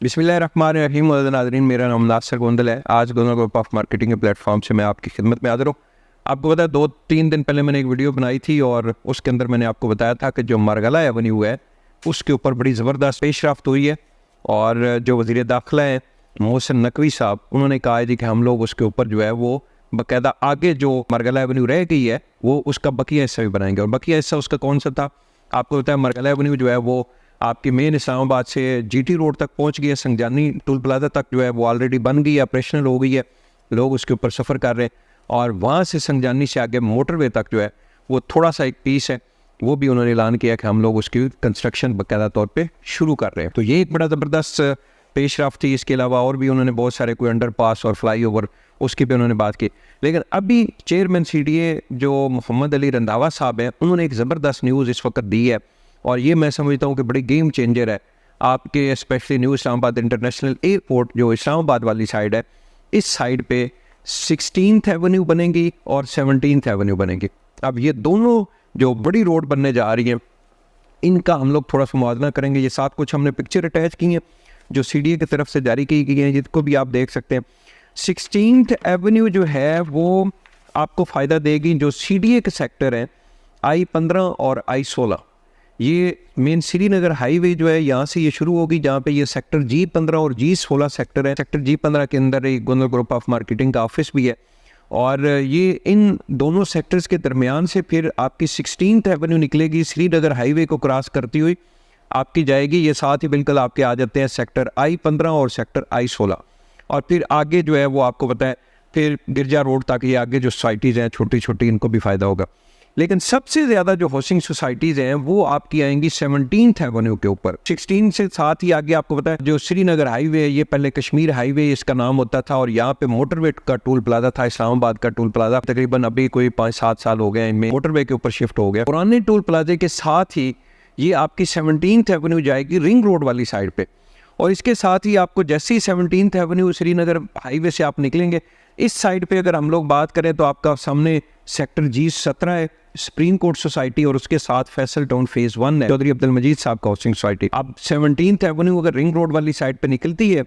बिस्मिल्लाहिर्रहमानिर्रहीम। नाज़रीन, मेरा नाम नासिर गोंदल है। आज गोंदल ग्रुप ऑफ मार्केटिंग के प्लेटफॉर्म से मैं आपकी खिदमत में हाज़िर हूँ। आपको पता है 2-3 दिन पहले मैंने एक वीडियो बनाई थी और उसके अंदर मैंने आपको बताया था कि जो मारगला एवेन्यू है उसके ऊपर बड़ी ज़बरदस्त पेशरफ्त हुई है और जो वज़ीर दाखिला है मोहसिन नकवी साहब, उन्होंने कहा है जी कि हम लोग उसके ऊपर जो है वो बाकायदा आगे जो मारगला एवेन्यू रह गई है वो उसका बकिया हिस्सा भी बनाएंगे। और बकिया हिस्सा उसका कौन सा था? आपको पता है मारगला एवेन्यू जो है वो आपकी मेन इस्लामाबाद से जीटी रोड तक पहुंच गई है, संजानी टोल प्लाजा तक जो है वो ऑलरेडी बन गई है, ऑपरेशनल हो गई है, लोग उसके ऊपर सफ़र कर रहे हैं। और वहाँ से संजानी से आगे मोटरवे तक जो है वो थोड़ा सा एक पीस है, वो भी उन्होंने ऐलान किया कि हम लोग उसकी कंस्ट्रक्शन बाकायदा तौर पे शुरू कर रहे हैं। तो ये एक बड़ा ज़बरदस्त पेशरफ्त थी। इसके अलावा और भी उन्होंने बहुत सारे कोई अंडरपास और फ्लाईओवर उसकी भी उन्होंने बात की। लेकिन अभी चेयरमैन CDA जो मोहम्मद अली रंधावा साहब हैं, उन्होंने एक ज़बरदस्त न्यूज़ इस वक्त दी है और ये मैं समझता हूँ कि बड़ी गेम चेंजर है आपके specially new Islamabad international airport जो इस्लामाबाद वाली साइड है, इस साइड पे 16th एवेन्यू बनेगी और 17th एवेन्यू बनेगी। अब ये दोनों जो बड़ी रोड बनने जा रही हैं इनका हम लोग थोड़ा सा मुआवजा करेंगे। ये साथ कुछ हमने पिक्चर अटैच की हैं जो CDA की तरफ से जारी की गई हैं, जिसको भी आप देख सकते हैं। 16th एवेन्यू जो है वो आपको फ़ायदा देगी। जो CDA के सेक्टर हैं I-15 और I-16, ये मेन श्रीनगर हाईवे जो है यहाँ से ये शुरू होगी, जहाँ पे ये सेक्टर G-15 और G-16 सेक्टर है। सेक्टर G-15 के अंदर एक गोंदल ग्रुप ऑफ मार्केटिंग का ऑफिस भी है और ये इन दोनों सेक्टर्स के दरमियान से फिर आपकी 16th एवेन्यू निकलेगी, श्रीनगर हाईवे को क्रॉस करती हुई आपकी जाएगी। ये साथ ही बिल्कुल आपके आ जाते हैं सेक्टर I-15 और सेक्टर I-16 और फिर आगे जो है वो आपको पता है फिर गिरजा रोड तक ये आगे जो सोसाइटीज़ हैं छोटी छोटी, इनको भी फ़ायदा होगा। लेकिन सबसे ज़्यादा जो हाउसिंग सोसाइटीज़ हैं वो आपकी आएंगी 17th एवेन्यू के ऊपर। 16 से साथ ही आगे आपको पता है जो श्रीनगर हाईवे है, ये पहले कश्मीर हाईवे इसका नाम होता था और यहाँ पे मोटरवे का टोल प्लाजा था, इस्लामाबाद का टोल प्लाजा। तकरीबन अभी कोई 5-7 साल हो गए इनमें मोटरवे के ऊपर शिफ्ट हो गया। पुराने टोल प्लाजे के साथ ही ये आपकी 17th एवेन्यू जाएगी रिंग रोड वाली साइड पे। और इसके साथ ही आपको जैसे ही 17th एवेन्यू श्रीनगर हाईवे से आप निकलेंगे इस साइड पे अगर हम लोग बात करें तो आपका सामने सेक्टर G-17 है, सुप्रीम कोर्ट सोसाइटी, और उसके साथ फैसल टाउन फेज़ 1 है, चौधरी अब्दुल मजीद साहब का हाउसिंग सोसाइटी। अब 17th एवेन्यू अगर रिंग रोड वाली साइड पे निकलती है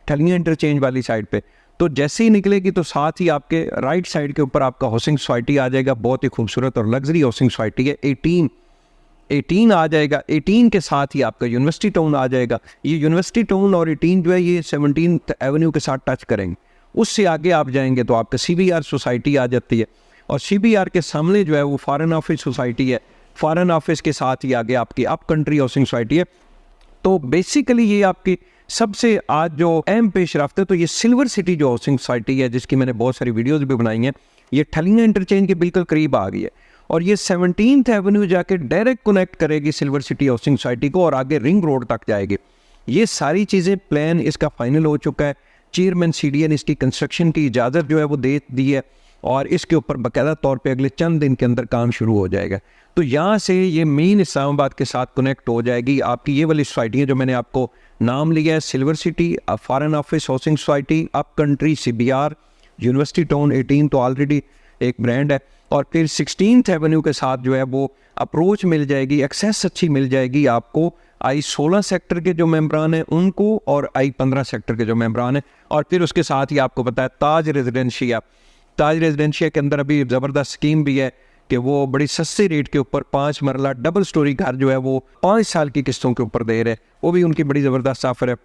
ठलियाँ इंटरचेंज वाली साइड पे, तो जैसे ही निकलेगी तो साथ ही आपके राइट साइड के ऊपर आपका हाउसिंग सोसाइटी आ जाएगा। बहुत ही खूबसूरत और लग्जरी हाउसिंग सोसाइटी है। 18 आ जाएगा। 18 के साथ ही आपका यूनिवर्सिटी टाउन आ जाएगा। ये यूनिवर्सिटी टाउन और 18 जो है ये 17th एवेन्यू के साथ टच करेंगे। उससे आगे आप जाएंगे तो आपका CBR सोसाइटी आ जाती है और CBR के सामने जो है वो फॉरेन ऑफिस सोसाइटी है। फॉरेन ऑफिस के साथ ही आगे आपकी अप कंट्री हाउसिंग सोसाइटी है। तो बेसिकली ये आपकी सबसे आज जो अहम पेशरफ्त है तो ये सिल्वर सिटी जो हाउसिंग सोसाइटी है, जिसकी मैंने बहुत सारी वीडियोज़ भी बनाई हैं, ये ठलियाँ इंटरचेंज के बिल्कुल करीब आ गई है और ये 17th एवेन्यू जाके डायरेक्ट कनेक्ट करेगी सिल्वर सिटी हाउसिंग सोसाइटी को और आगे रिंग रोड तक जाएगी। ये सारी चीज़ें प्लान इसका फाइनल हो चुका है। चेयरमैन CDA ने इसकी कंस्ट्रक्शन की इजाज़त जो है वो दे दी है और इसके ऊपर बाकायदा तौर पे अगले चंद दिन के अंदर काम शुरू हो जाएगा। तो यहाँ से ये मेन इस्लामाबाद के साथ कनेक्ट हो जाएगी। आपकी ये वाली सोसाइटियाँ जो मैंने आपको नाम लिया है, silver city, foreign office housing society, up country, CBR, university town 18 तो ऑलरेडी एक ब्रांड है और फिर 16th एवेन्यू के साथ जो है वो अप्रोच मिल जाएगी, एक्सेस अच्छी मिल जाएगी आपको I-16 सेक्टर के जो मेंबरान हैं उनको और I-15 सेक्टर के जो मेंबरान हैं। और फिर उसके साथ ही आपको पता है ताज रेजिडेंशिया के अंदर अभी ज़बरदस्त स्कीम भी है कि वो बड़ी सस्ते रेट के ऊपर 5 मरला डबल स्टोरी घर जो है वो 5 साल की किस्तों के ऊपर दे रहे हैं। वो भी उनकी बड़ी ज़बरदस्त ऑफर है।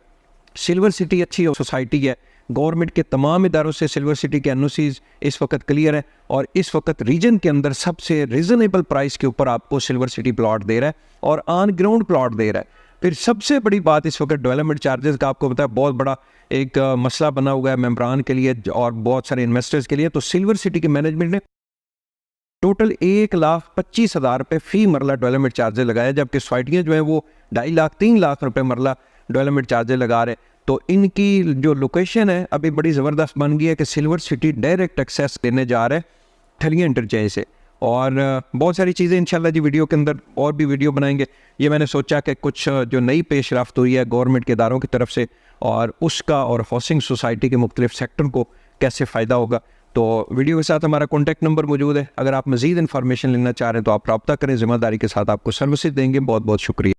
सिल्वर सिटी अच्छी सोसाइटी है। गवर्नमेंट के तमाम इदारों से सिल्वर सिटी के NOCs इस वक्त क्लियर है और इस वक्त रीजन के अंदर सबसे रीज़नेबल प्राइस के ऊपर आपको सिल्वर सिटी प्लॉट दे रहा है और ऑन ग्राउंड प्लॉट दे रहा है। फिर सबसे बड़ी बात इस वक्त डेवलपमेंट चार्जेस का आपको पता है बहुत बड़ा एक मसला बना हुआ है मेंबरान के लिए और बहुत सारे इन्वेस्टर्स के लिए। तो सिल्वर सिटी के मैनेजमेंट ने टोटल 1,25,000 रुपये फ़ी मरला डेवलपमेंट चार्जेस लगाए, जबकि सोसाइटियाँ जो है वो 2.5 लाख 3 लाख रुपये मरला डेवलपमेंट चार्जेस लगा रहे। तो इनकी जो लोकेशन है अभी बड़ी ज़बरदस्त बन गई है कि सिल्वर सिटी डायरेक्ट एक्सेस देने जा रहा है ठलियाँ इंटरचेंज से। और बहुत सारी चीज़ें इंशाल्लाह जी वीडियो के अंदर और भी वीडियो बनाएंगे। ये मैंने सोचा कि कुछ जो नई पेशरफ्त हुई है गवर्नमेंट के इदारों की तरफ से और उसका और हाउसिंग सोसाइटी के मुख्तलिफ सेक्टर को कैसे फ़ायदा होगा। तो वीडियो के साथ हमारा कॉन्टैक्ट नंबर मौजूद है। अगर आप मज़ीद इन्फॉर्मेशन लेना चाह रहे हैं तो आप रब्ता करें, ज़िम्मेदारी के साथ आपको सर्विसेज देंगे। बहुत बहुत शुक्रिया।